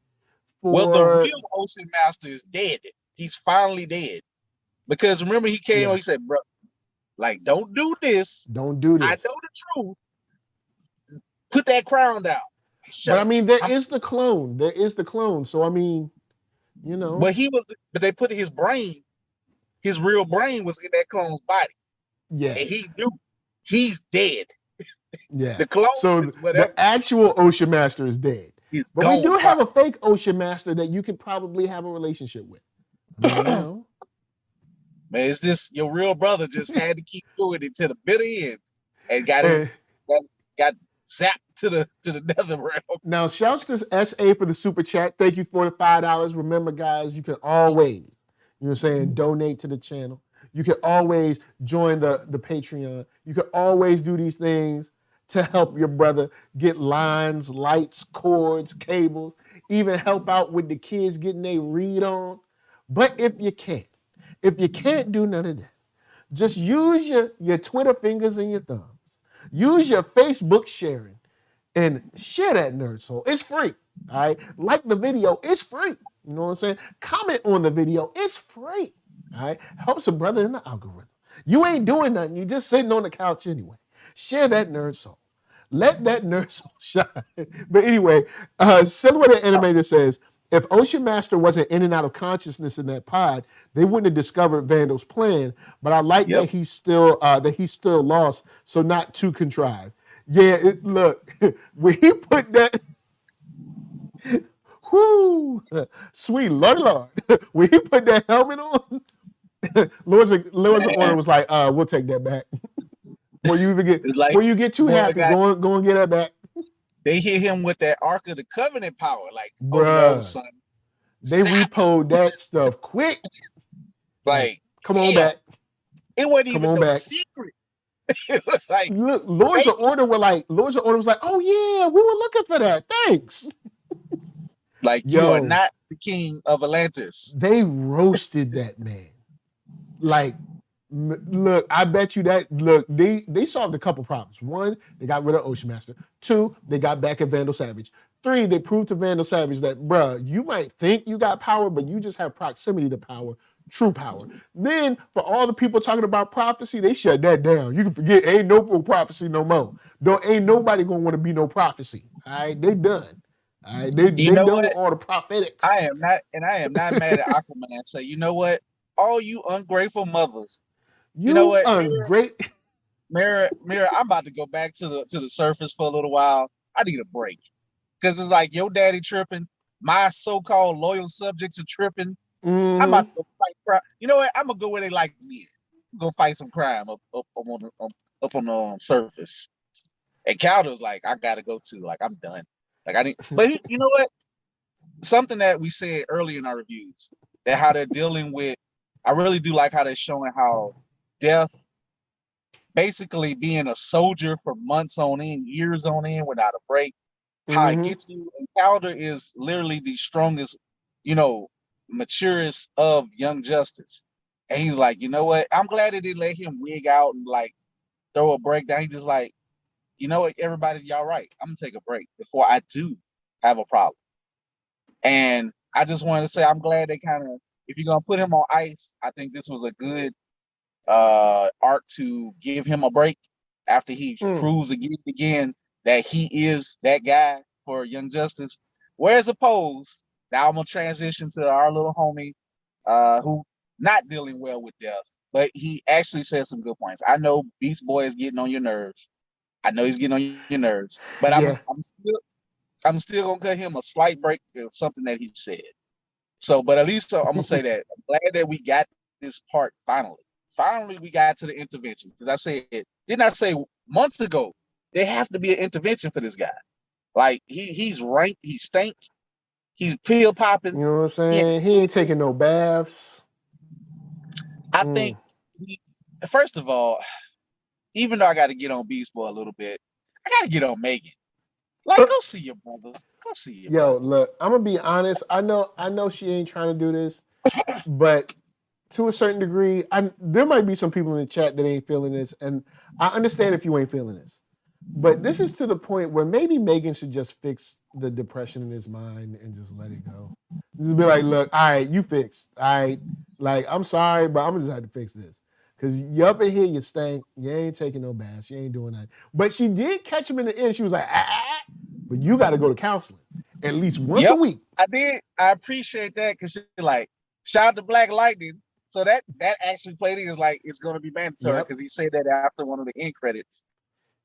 Well, the real Ocean Master is dead. He's finally dead. Because remember, he came on, he said, bro, like, don't do this. Don't do this. I know the truth. Put that crown down. But I mean, there is the clone. There is the clone. So I mean, But they put his brain, his real brain was in that clone's body. Yeah. And he knew he's dead. Yeah. The clone. So the actual Ocean Master is dead. But we do have a fake Ocean Master that you could probably have a relationship with. Man, it's just your real brother just had to keep doing it to the bitter end and got zapped to the nether realm. Now, shouts to SA for the super chat. Thank you for the $5. Remember, guys, you can always, donate to the channel. You can always join the Patreon. You can always do these things to help your brother get lines, lights, cords, cables, even help out with the kids getting their read on. But if you can't do none of that, just use your Twitter fingers and your thumbs. Use your Facebook sharing and share that NERDSoul. It's free, all right? Like the video, it's free. You know what I'm saying? Comment on the video, it's free, all right? Helps a brother in the algorithm. You ain't doing nothing. You just sitting on the couch anyway. Share that NERDSoul. Let that NERDSoul shine. But anyway, Silhouette Animator says, if Ocean Master wasn't in and out of consciousness in that pod, they wouldn't have discovered Vandal's plan. But I like that he's still lost, so not too contrived. Yeah, look, when he put that, sweet Lord, when he put that helmet on, Lords of Order was like, we'll take that back. Before you get too happy, go and get that back. They hit him with that Ark of the Covenant power, like, no, son. They repoed that stuff quick. Like, come on back. It wasn't even no secret. Like, look, Lords of Order was like, oh yeah, we were looking for that. Thanks. Like, you are not the king of Atlantis. They roasted that man. Like, Look, I bet you that. Look, they solved a couple problems. One, they got rid of Ocean Master. Two, they got back at Vandal Savage. Three, they proved to Vandal Savage that, bruh, you might think you got power, but you just have proximity to power, true power. Then, for all the people talking about prophecy, they shut that down. You can forget, ain't no prophecy no more. Ain't nobody gonna want to be no prophecy. All right, they done. All right, they You know done what? with all the prophetics. I am not mad at Aquaman. So you know what? All you ungrateful mothers. You know what? Mirror, I'm about to go back to the surface for a little while. I need a break. Because it's like your daddy tripping, my so-called loyal subjects are tripping. I'm about to go fight crime. You know what? I'm gonna go where they like me. Go fight some crime up on the surface. And Calder's like, I gotta go too. Like, I'm done. Like, I didn't. But you know what? Something that we said earlier in our reviews, that how they're dealing with. I really do like how they're showing how death, basically being a soldier for months on end, years on end without a break, how it gets you. And Calder is literally the strongest, maturest of Young Justice. And he's like, you know what? I'm glad they didn't let him wig out and like throw a breakdown. He's just like, you know what, everybody, y'all right. I'm gonna take a break before I do have a problem. And I just wanted to say I'm glad they kind of, if you're gonna put him on ice, I think this was a good arc to give him a break after he proves again that he is that guy for Young Justice. Whereas opposed, now I'm gonna transition to our little homie who not dealing well with death, but he actually said some good points. I know Beast Boy is getting on your nerves. I know he's getting on your nerves, but I'm still gonna cut him a slight break of something that he said. So, but at least I'm gonna say that I'm glad that we got this part finally. Finally, we got to the intervention, because I said, didn't I say months ago there have to be an intervention for this guy? Like he's ranked, he stank, he's pill popping. You know what I'm saying? He ain't taking no baths. I think first of all, even though I got to get on Beast Boy a little bit, I got to get on Megan. Like, go see your brother. Go see your brother. Look, I'm gonna be honest. I know she ain't trying to do this, but to a certain degree, there might be some people in the chat that ain't feeling this, and I understand if you ain't feeling this. But this is to the point where maybe Megan should just fix the depression in his mind and just let it go. Just be like, look, all right, you fixed. All right, like, I'm sorry, but I'm gonna just have to fix this. Because you up in here, you stank. You ain't taking no baths. You ain't doing that. But she did catch him in the end. She was like, but you got to go to counseling at least once a week. I did. I appreciate that, because she's like, shout out to Black Lightning. So that actually played in, is like, it's going to be mandatory, because he said that after one of the end credits.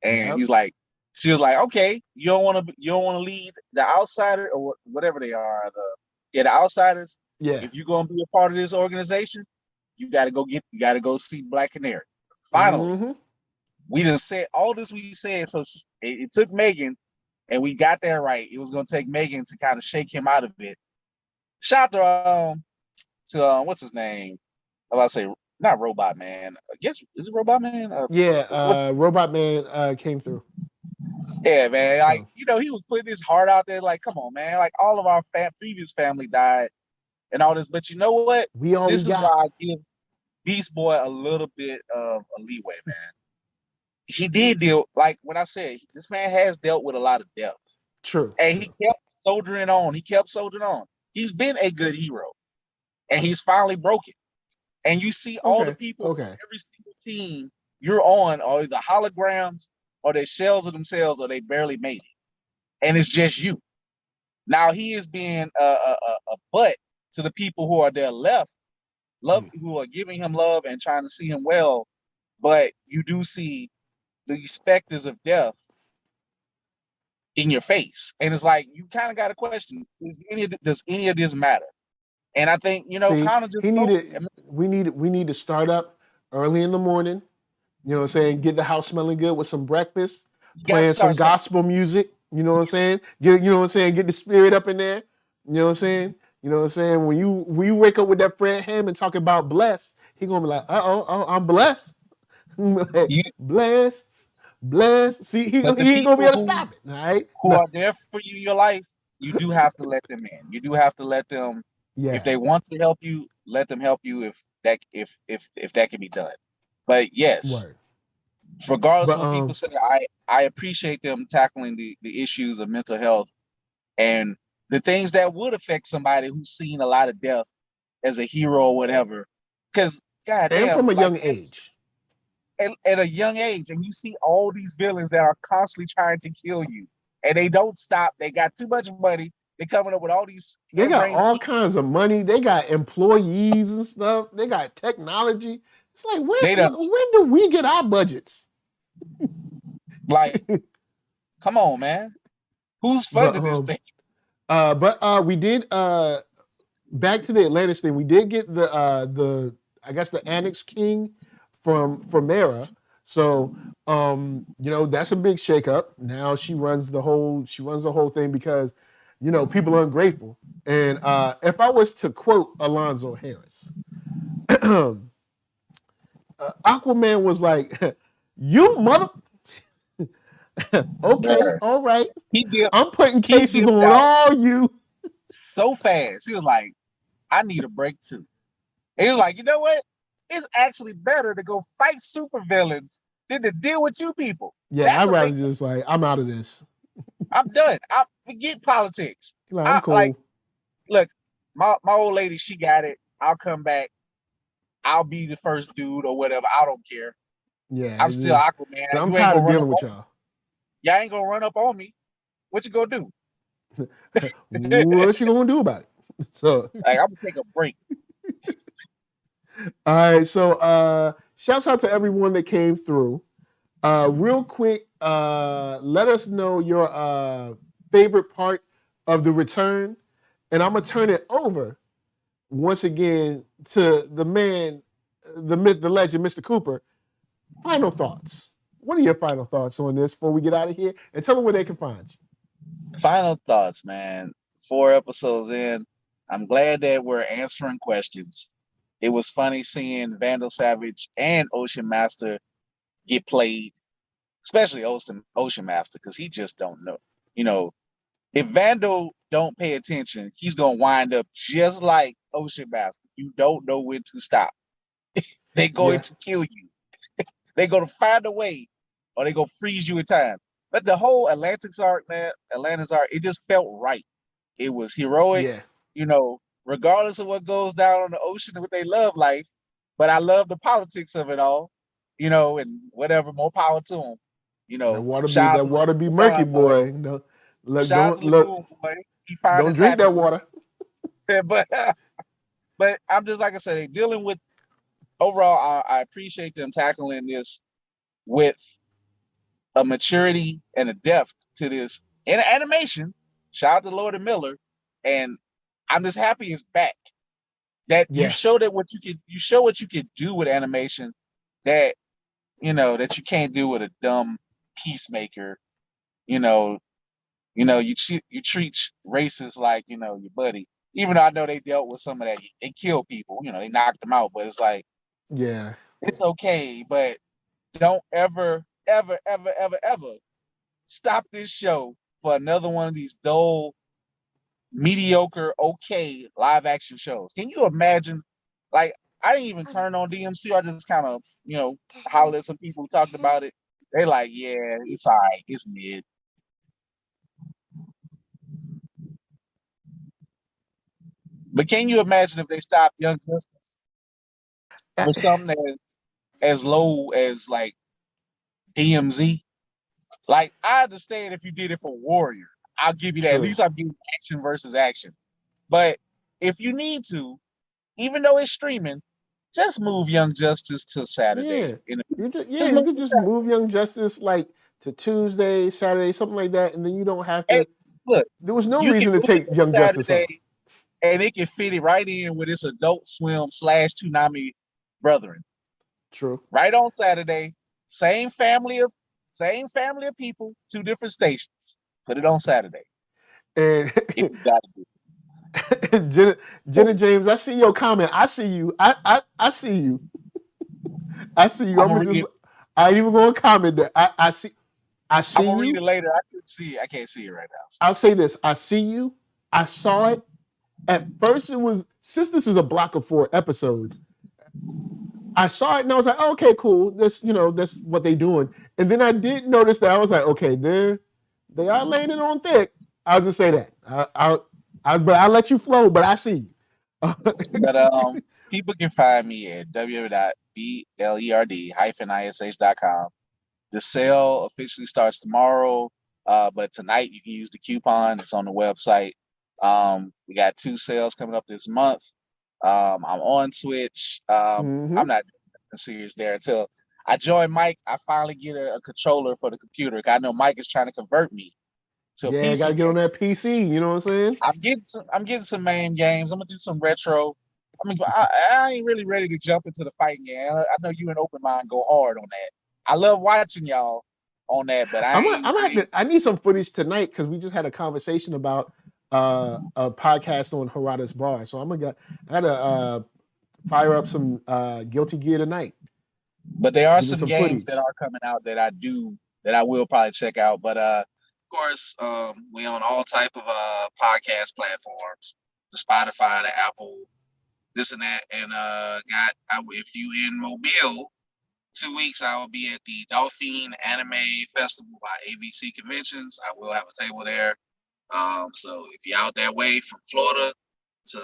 And he's like, she was like, okay, you don't want to lead the outsider or whatever they are, the outsiders. Yeah. If you're going to be a part of this organization, you got to go see Black Canary. Finally, we done said all this we said. So it took Megan, and we got there right. It was going to take Megan to kind of shake him out of it. Shout out to what's his name? I was about to say, not Robot Man. I guess, is it Robot Man? Robot Man came through. Yeah, man. Like, he was putting his heart out there. Like, come on, man. Like, all of our previous family died and all this. But you know what? This is why I give Beast Boy a little bit of a leeway, man. He did deal, like when I said, this man has dealt with a lot of death. True. And he kept soldiering on. He's been a good hero. And he's finally broken. And you see all the people, every single team you're on, or the holograms, or they're shells of themselves, or they barely made it. And it's just you. Now he is being a butt to the people who are there left, who are giving him love and trying to see him well. But you do see the specters of death in your face. And it's like, you kind of got to question, does any of this matter? And I think, kind of just we need to start up early in the morning, you know what I'm saying, get the house smelling good with some breakfast, playing some gospel music, you know what I'm saying? Get the spirit up in there, you know what I'm saying? You know what I'm saying? When you wake up with that Fred Hammond talking about blessed, he gonna be like, I'm blessed. Blessed. See, he ain't gonna be able to stop it. All right. Who are there for you in your life, you do have to let them in. You do have to let them, if they want to help you, let them help you if that can be done. But yes, Word. regardless But of what people say, I appreciate them tackling the issues of mental health and the things that would affect somebody who's seen a lot of death as a hero or whatever. Because and goddamn, from a like young age. at a young age, and you see all these villains that are constantly trying to kill you, and they don't stop. They got too much money. They're coming up with all these. They got harebrained all kinds of money. They got employees and stuff. They got technology. It's like, They done when do we get our budgets? like, come on, man. Who's funded this thing? But we did back to the Atlantis thing. We did get the I guess the Annex King from Mara. So that's a big shakeup. Now she runs the whole thing because people are ungrateful. And if I was to quote Alonzo Harris, Aquaman was like, "You mother." Okay, all right. I'm putting cases on all you. So fast. He was like, I need a break too. And he was like, you know what? It's actually better to go fight supervillains than to deal with you people. Yeah, I'd rather just like, I'm out of this. I'm done. I forget politics. Like, I'm cool. Like, look, my old lady, she got it. I'll come back. I'll be the first dude or whatever. I don't care. Yeah, I'm still Aquaman. I'm tired of dealing with y'all. Y'all ain't gonna run up on me. What you gonna do? What you gonna do about it? So, like, I'm gonna take a break. All right, so shouts out to everyone that came through. Real quick, let us know your favorite part of the return, and I'm gonna turn it over once again to the man, the myth, the legend, Mr. Cooper. Final thoughts. What are your final thoughts on this before we get out of here? And tell them where they can find you. Final thoughts, man. 4 episodes in, I'm glad that we're answering questions. It was funny seeing Vandal Savage and Ocean Master get played, especially Ocean Master, because he just don't know. If Vandal don't pay attention, he's gonna wind up just like Ocean Master. You don't know when to stop. They're going to kill you. They're gonna find a way, or they gonna freeze you in time. But the whole Atlantis arc, it just felt right. It was heroic, regardless of what goes down on the ocean with their love life. But I love the politics of it all, and whatever, more power to them. That water be murky, boy. Don't drink that water. But I'm just, like I said, they're dealing with, overall, I appreciate them tackling this with a maturity and a depth to this in animation. Shout out to Lord and Miller, and I'm just happy it's back. That you show what you could do with animation that that you can't do with a dumb Peacemaker. You treat racists like your buddy. Even though I know they dealt with some of that, they killed people. They knocked them out, but it's like, it's okay, but don't ever stop this show for another one of these dull, mediocre, okay live action shows. Can you imagine? Like, I didn't even turn on DMC. I just kind of, hollered at some people who talked about it. They like, yeah, it's all right, it's mid. But can you imagine if they stopped Young Justice for something as low as like DMZ? Like, I understand if you did it for Warrior, I'll give you that. True. At least I'm giving action versus action. But if you need to, even though it's streaming, just move Young Justice to Saturday. You could just move Young Justice like to Tuesday, Saturday, something like that, and then you don't have to. Hey, look, there was no reason to take Young Justice off. And it can fit it right in with its Adult Swim / Toonami brethren. True. Right on Saturday, same family of people, 2 different stations. Put it on Saturday. And you got to do it. Jenna James, I see your comment. I see you. I see you. I see you. I ain't even going to comment that. I see I'm you. gonna read it later. I can't see it right now. So. I'll say this. I see you. I saw it. At first, it was, since this is a block of 4 episodes, I saw it and I was like, oh, okay, cool. That's that's what they doing. And then I did notice that I was like, okay, they are laying it on thick. I'll just say that. But I'll let you flow. But I see you. But people can find me at www.blerd-ish.com. The sale officially starts tomorrow, but tonight you can use the coupon. It's on the website. We got 2 sales coming up this month. I'm on Twitch. I'm not serious there until I join Mike. I finally get a controller for the computer. I know Mike is trying to convert me to a PC. Gotta get on that PC. You know what I'm saying? I'm getting some main games. I'm gonna do some retro. I mean, I ain't really ready to jump into the fighting game. I know you and Open Mind go hard on that. I love watching y'all on that, but I need some footage tonight because we just had a conversation about a podcast on Harada's Bar. So I gotta fire up some Guilty Gear tonight. But there are some games that are coming out that I will probably check out. But of course, we on all type of podcast platforms, the Spotify, the Apple, this and that. And if you in Mobile, 2 weeks I will be at the Dolphin Anime Festival by ABC Conventions. I will have a table there. So if you're out that way from Florida to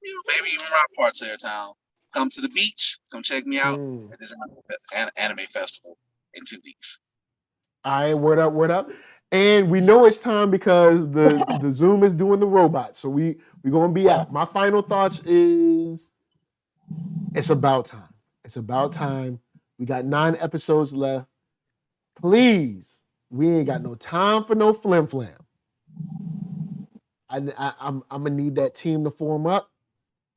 maybe even rock parts of their town, come to the beach. Come check me out at this anime festival in 2 weeks. All right, word up. And we know it's time because the Zoom is doing the robot. So we're gonna be out. My final thoughts is it's about time. It's about time. We got 9 episodes left. Please, we ain't got no time for no flim-flam. I'm gonna need that team to form up.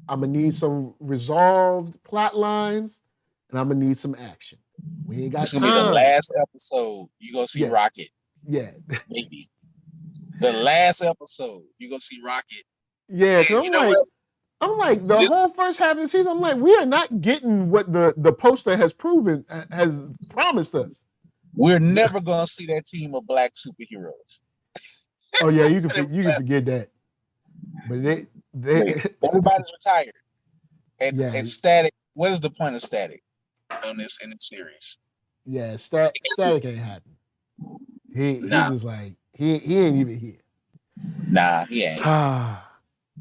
I'm gonna need some resolved plot lines, and I'm gonna need some action. We ain't got time. It's gonna be the last episode. You gonna see Rocket. Yeah. Maybe. The last episode, you gonna see Rocket. Yeah, because I'm like the whole first half of the season, I'm like, we are not getting what the poster has promised us. We're never gonna see that team of black superheroes. Oh yeah, you can forget that. But everybody's retired. And Static. What is the point of Static in this series? Yeah, Static ain't happen. He's just like he ain't even here. Nah, he ain't.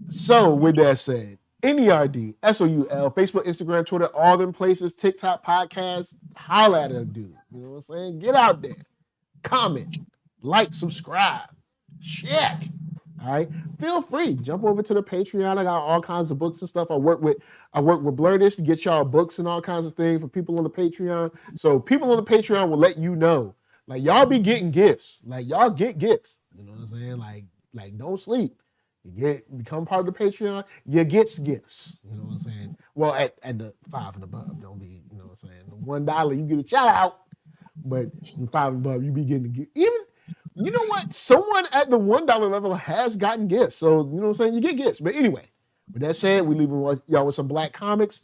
So with that said, NERDSoul, Facebook, Instagram, Twitter, all them places, TikTok, podcast, holla at a dude. You know what I'm saying? Get out there, comment, like, subscribe, check. All right, feel free. Jump over to the Patreon. I got all kinds of books and stuff. I work with Blerdish to get y'all books and all kinds of things for people on the Patreon. So people on the Patreon will let you know. Like y'all be getting gifts. Like y'all get gifts. You know what I'm saying? Like don't sleep. You become part of the Patreon. You get gifts. You know what I'm saying? Well, at the $5 and above, don't be. You know what I'm saying? The $1 you get a shout out, but the $5 and above you be getting the gift. Even. You know what? Someone at the $1 level has gotten gifts. So, you know what I'm saying? You get gifts. But anyway, with that said, we leave y'all with some black comics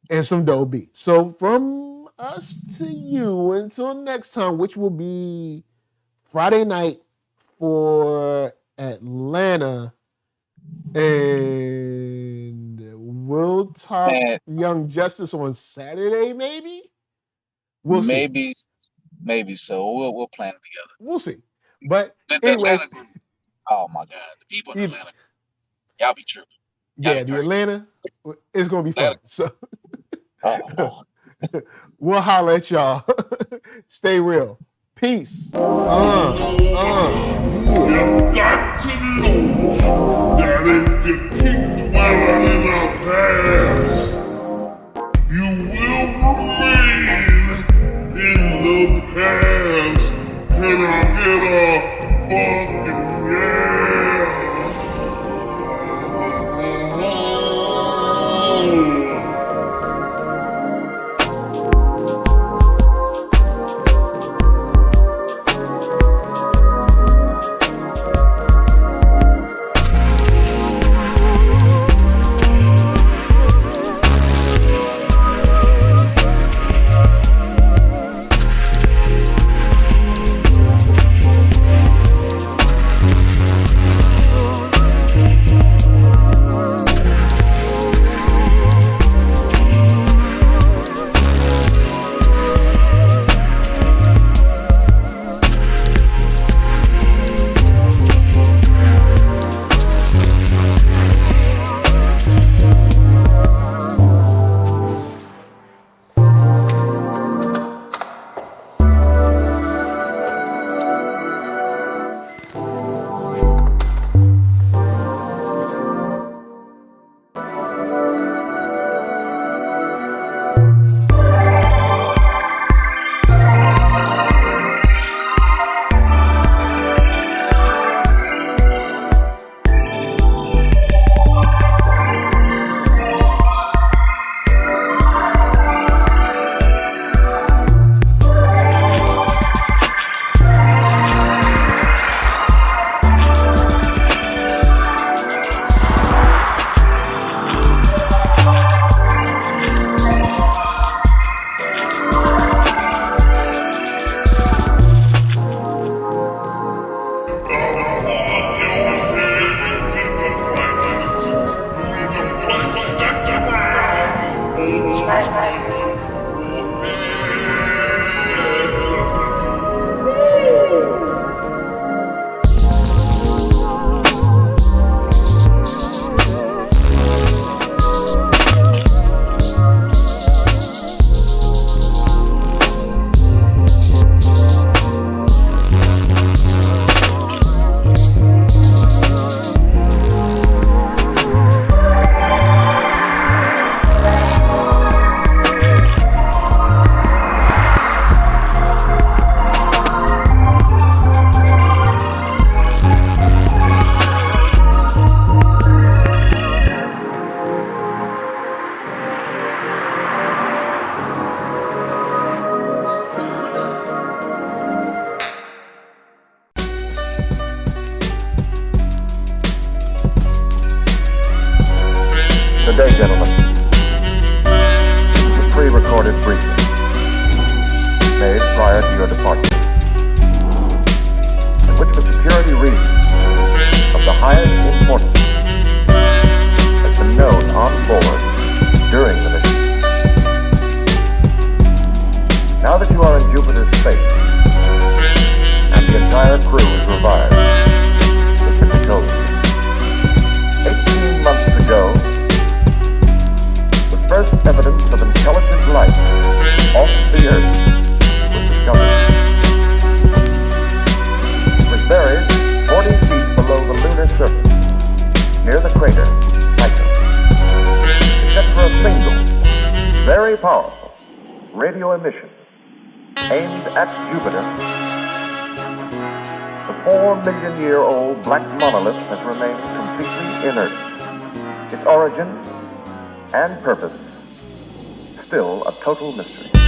and some dope beats. So from us to you until next time, which will be Friday night for Atlanta. And we'll talk Young Justice on Saturday, maybe? We'll see. Maybe so. We'll plan it together. We'll see. But anyway, Atlanta group, oh my God, the people in Atlanta, y'all be tripping. The Atlanta, it's gonna be fun. So we'll holler at y'all. Stay real. Peace. You got to know that if you keep dwelling in the past, you will remain in the past. Can I get a fucking your departure, and which for security reasons of the highest importance has been known on board during the mission. Now that you are in Jupiter's space, and the entire crew is revived, it can be told. 18 months ago, the first evidence of intelligent life off the Earth was discovered. It was buried 40 feet below the lunar surface, near the crater Patron. Except for a single, very powerful radio emission aimed at Jupiter, the 4-million-year-old black monolith has remained completely inert. Its origin and purpose still a total mystery.